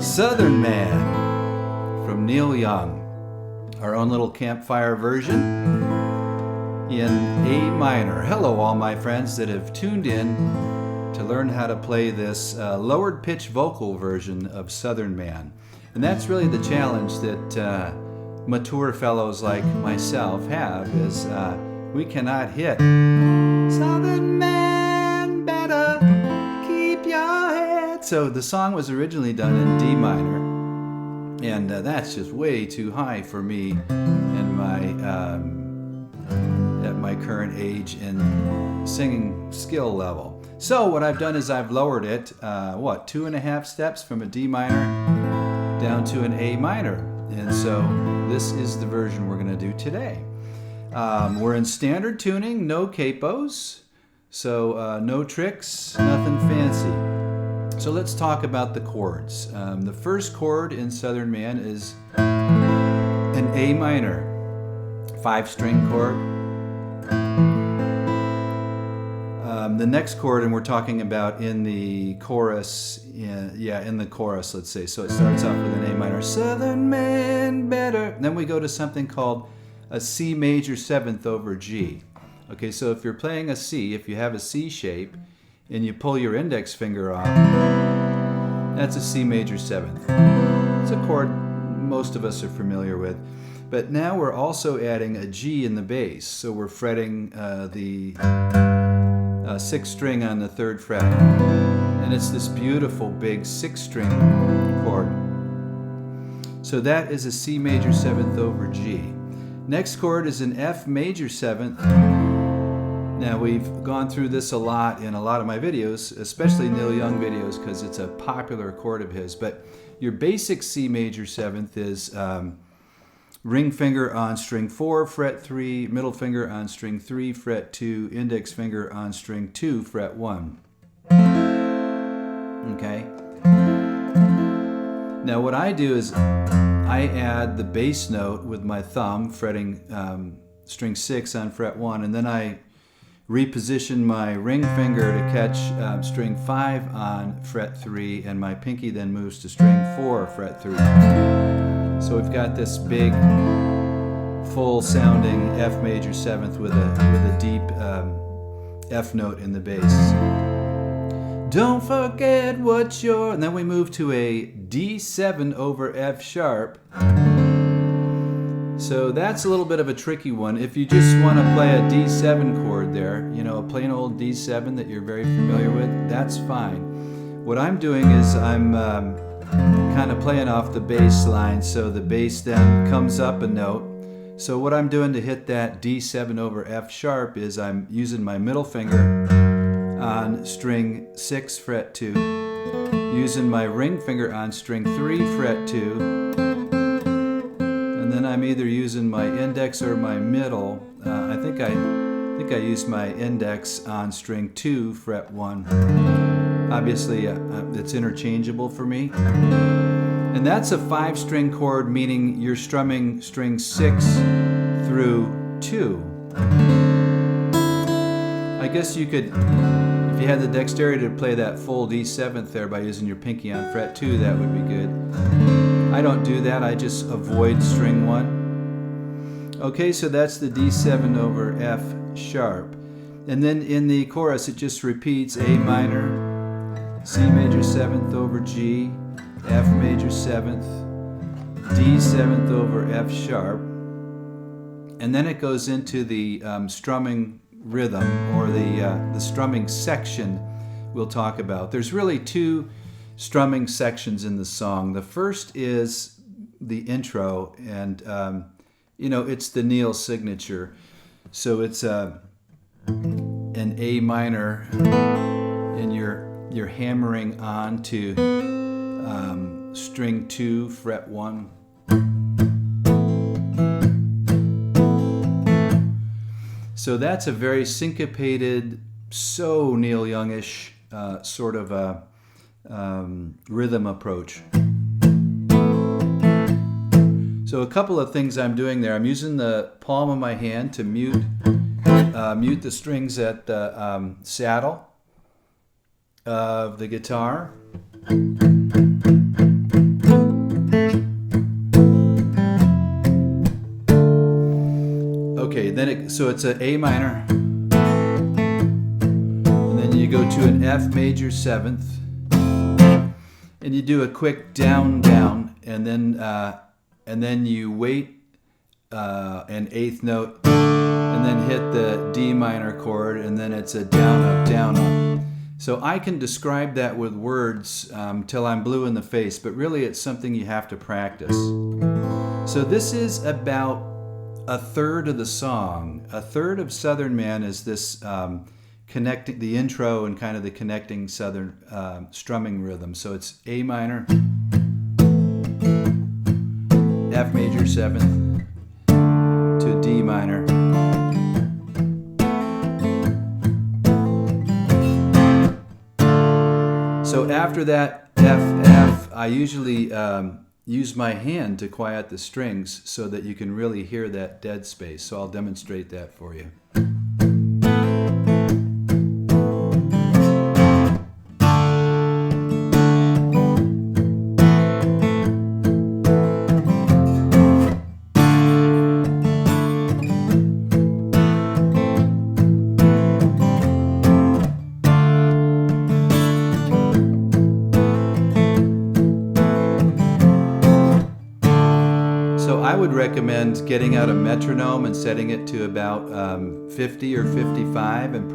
Southern Man from Neil Young, our own little campfire version in A minor. Hello all my friends that have tuned in to learn how to play this lowered pitch vocal version of Southern Man. And that's really the challenge that mature fellows like myself have, is we cannot hit Southern Man, better keep your head. So the song was originally done in D minor, and that's just way too high for me and my at my current age and singing skill level. So what I've done is I've lowered it 2.5 steps from a D minor down to an A minor, and so this is the version we're going to do today. We're in standard tuning, no capos, so no tricks, nothing fancy. So let's talk about the chords. The first chord in Southern Man is an A minor, 5-string chord. The next chord, and we're talking about in the chorus, in the chorus, let's say. So it starts off with an A minor, Southern Man better. Then we go to something called a C major 7th over G. Okay, so if you're playing a C, if you have a C shape, and you pull your index finger off, that's a C major 7th. It's a chord most of us are familiar with. But now we're also adding a G in the bass, so we're fretting the 6th string on the 3rd fret. And it's this beautiful big 6-string chord. So that is a C major 7th over G. Next chord is an F major 7th. Now we've gone through this a lot in a lot of my videos, especially Neil Young videos, because it's a popular chord of his. But your basic C major 7th is ring finger on string 4, fret 3, middle finger on string 3, fret 2, index finger on string 2, fret 1. Okay? Now what I do is I add the bass note with my thumb, fretting string 6 on fret 1, and then I reposition my ring finger to catch string 5 on fret 3, and my pinky then moves to string 4, fret 3. So we've got this big, full sounding F major 7th with a deep F note in the bass. Don't forget what you're... And then we move to a D7 over F sharp. So that's a little bit of a tricky one. If you just want to play a D7 chord there, you know, a plain old D7 that you're very familiar with, that's fine. What I'm doing is I'm kind of playing off the bass line, so the bass then comes up a note. So what I'm doing to hit that D7 over F sharp is I'm using my middle finger on string 6, fret 2, using my ring finger on string 3, fret 2, and then I'm either using my index or my middle. I think I used my index on string 2, fret 1. Obviously, it's interchangeable for me. And that's a 5-string chord, meaning you're strumming string 6 through 2. I guess you could, if you had the dexterity to play that full D7th there by using your pinky on fret 2, that would be good. I don't do that, I just avoid string 1. Okay, so that's the D7 over F sharp. And then in the chorus it just repeats A minor, C major 7th over G, F major 7th, D 7th over F sharp, and then it goes into the strumming rhythm, or the strumming section we'll talk about. There's really 2 strumming sections in the song. The first is the intro, and it's the Neil signature. So it's an A minor, and you're hammering on to string 2, fret 1. So that's a very syncopated, so Neil Youngish sort of a rhythm approach. So a couple of things I'm doing there. I'm using the palm of my hand to mute the strings at the saddle of the guitar. so it's an A minor, and then you go to an F major 7th, and you do a quick down, down, and then you wait an 8th note, and then hit the D minor chord, and then it's a down, up, down, up. So I can describe that with words till I'm blue in the face, but really it's something you have to practice. So this is about a third of the song. A third of Southern Man is this connecting, the intro and kind of the connecting Southern strumming rhythm. So it's A minor, F major 7th to D minor. So after that F, F, I usually use my hand to quiet the strings so that you can really hear that dead space. So I'll demonstrate that for you. I would recommend getting out a metronome and setting it to about 50 or 55 and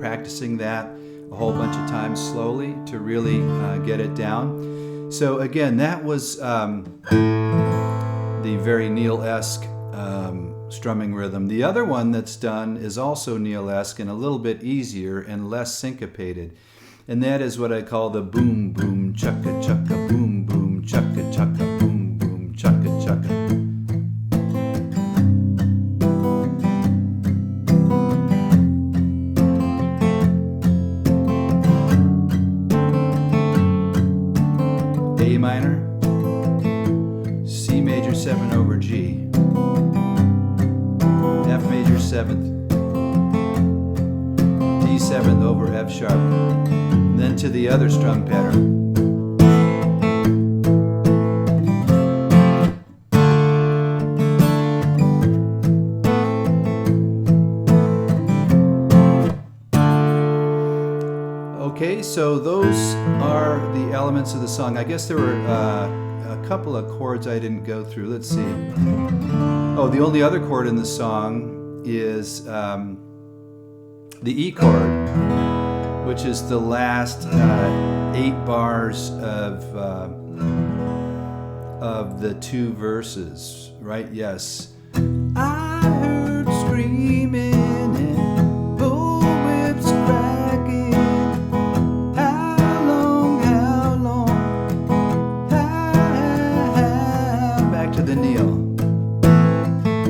practicing that a whole bunch of times slowly to really get it down. So again, that was the very Neil-esque strumming rhythm. The other one that's done is also Neil-esque and a little bit easier and less syncopated. And that is what I call the boom, boom, chugga, chugga, boom, boom, chugga, chugga, boom, boom, chugga, chugga. A minor, C major 7 over G, F major 7th, D 7th over F sharp, and then to the other strum pattern. Okay, so those are the elements of the song. I guess there were a couple of chords I didn't go through. Let's see. Oh, the only other chord in the song is the E chord, which is the last 8 bars of the 2 verses, right? Yes. I heard screaming and bullwhips cracking. The Neil.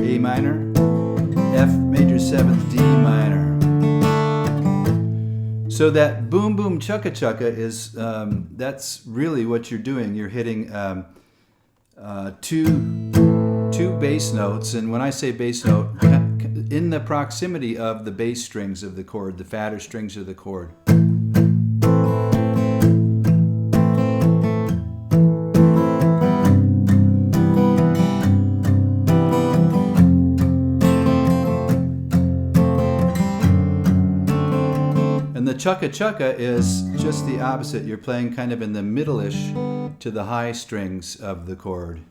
A minor, F major 7th, D minor. So that boom boom chugga chugga is that's really what you're doing. You're hitting two bass notes, and when I say bass note, in the proximity of the bass strings of the chord, the fatter strings of the chord. The chugga chugga is just the opposite. You're playing kind of in the middle-ish to the high strings of the chord.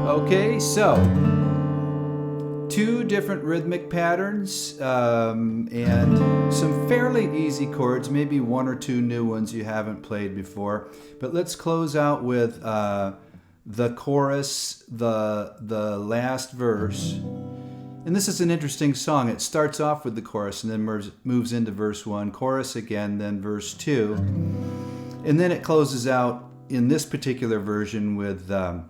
Okay, so 2 different rhythmic patterns and some fairly easy chords, maybe 1 or 2 new ones you haven't played before. But let's close out with the chorus, the last verse. And this is an interesting song. It starts off with the chorus and then moves into verse 1, chorus again, then verse 2. And then it closes out in this particular version with the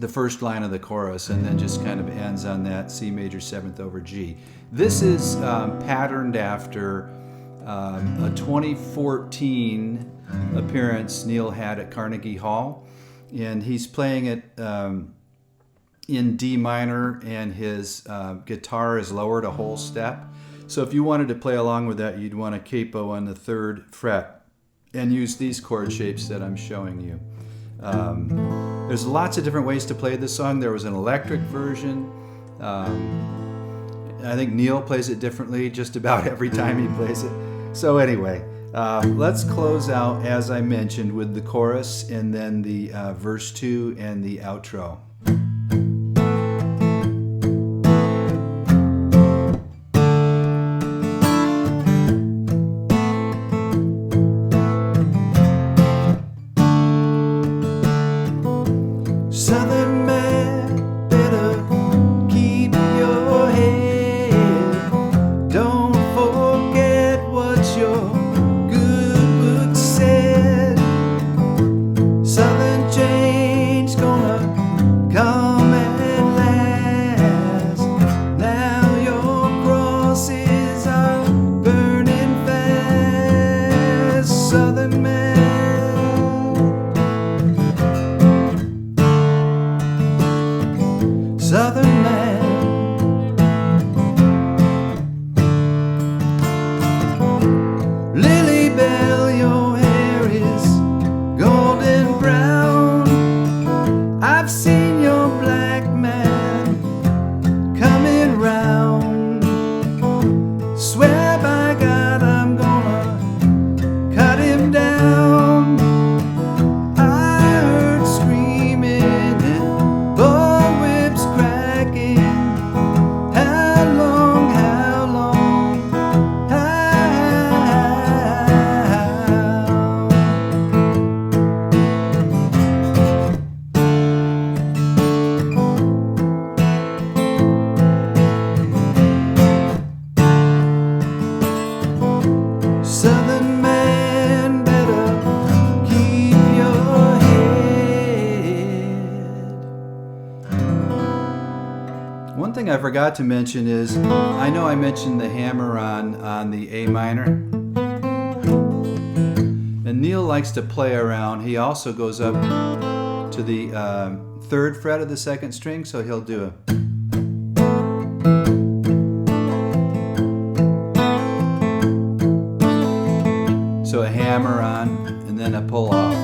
first line of the chorus and then just kind of ends on that C major 7th over G. This is patterned after a 2014 appearance Neil had at Carnegie Hall. And he's playing it in D minor, and his guitar is lowered a whole step. So if you wanted to play along with that, you'd want a capo on the 3rd fret and use these chord shapes that I'm showing you. There's lots of different ways to play this song. There was an electric version. I think Neil plays it differently just about every time he plays it. So anyway, let's close out, as I mentioned, with the chorus and then the verse 2 and the outro. Southern man, better keep your head. Don't forget what your good book said. Southern change gonna come at last. Now your crosses are burning fast. Southern man. Southern man, Lily Bell, your hair is golden brown. I've seen your black man coming round. Swear by God I'm gonna cut him down. I heard screaming and bullwhips cracking. How long, how long, how? Southern man, better keep your head. One thing I forgot to mention is, I know I mentioned the hammer on the A minor. And Neil likes to play around. He also goes up to the 3rd fret of the 2nd string, so he'll do a. So a hammer on, and then a pull off.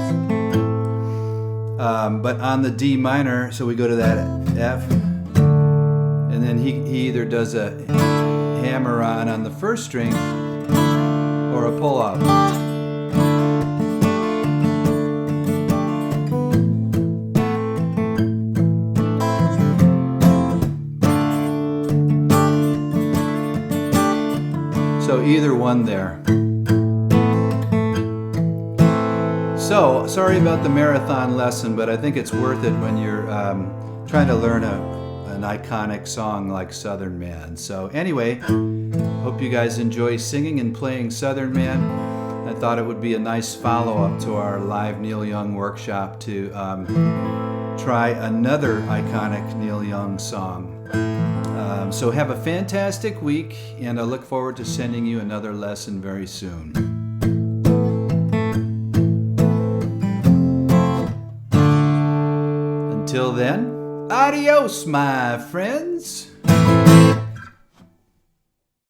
But on the D minor, so we go to that F, and then he either does a hammer on the 1st string or a pull off. So either one there. So, sorry about the marathon lesson, but I think it's worth it when you're trying to learn an iconic song like Southern Man. So anyway, hope you guys enjoy singing and playing Southern Man. I thought it would be a nice follow-up to our live Neil Young workshop to try another iconic Neil Young song. So have a fantastic week, and I look forward to sending you another lesson very soon. Until then, adios, my friends.